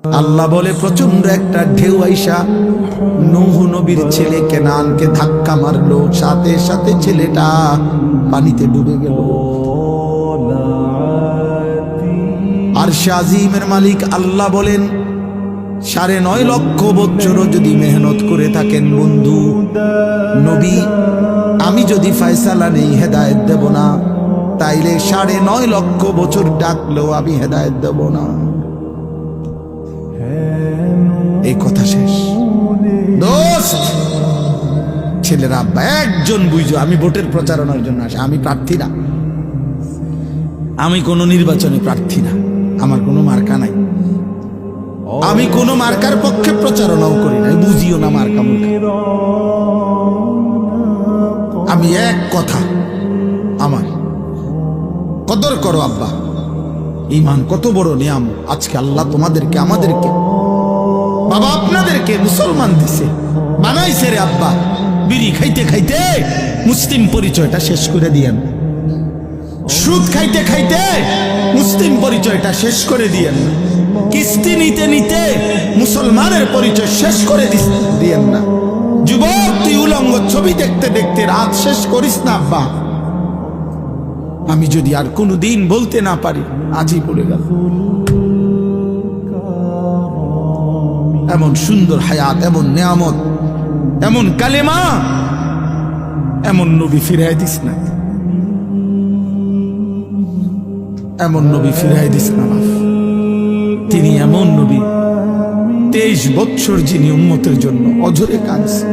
আল্লাহ বলে প্রচন্ড একটা ঢেউ আইসা নূহ নবীর ছেলে কেনানকে ধাক্কা মারলো, সাথে সাথে ছেলেটা পানিতে ডুবে গেল। আরশে আজিমের মালিক আল্লাহ বলেন 9.5 লক্ষ বছরও যদি মেহনত করে থাকেন বন্ধু নবী, আমি যদি ফয়সালা নেই হেদায়েত দেব না, তাইলে 9.5 লক্ষ বছর ডাকলেও আমি হেদায়েত দেব না। এই কথা শেষ। দোস্ত ছেলেরা আব্বা একজন বুঝো, আমি ভোটের প্রচারণার জন্য আসি, আমি প্রার্থী না, আমি কোনো নির্বাচনে প্রার্থী না, আমার কোনো মার্কা নাই, আমি কোনো মার্কার পক্ষে প্রচারণাও করি না, বুঝিও না মার্কা মুর্কা। আমি এক কথা, আমার কদর করো আব্বা, ঈমান কত বড় নিয়াম আজকে আল্লাহ তোমাদেরকে আমাদেরকে বাবা আপনাদেরকে মুসলমান দিছে, বানাইছে রে আব্বা। বিড়ি খাইতে খাইতে মুসলিম পরিচয়টা শেষ করে দিয়েন, সুদ খাইতে খাইতে মুসলিম পরিচয়টা শেষ করে দিয়েন না, কিস্তি নিতে নিতে মুসলমানের পরিচয় শেষ করে দিয়েন না। যুবক তুই উলঙ্গ ছবি দেখতে দেখতে রাত শেষ করিস না আব্বা। আমি যদি আর কোনো দিন বলতে না পারি, আজই পড়ে গেল। এমন সুন্দর হায়াত, এমন নিয়ামত, এমন কালেমা, এমন নবী ফিরাই দিস না, এমন নবী ফিরাই দিস না বাপ। তিনি এমন নবী 23 বছর যিনি উম্মতের জন্য অঝরে কাঁদছে।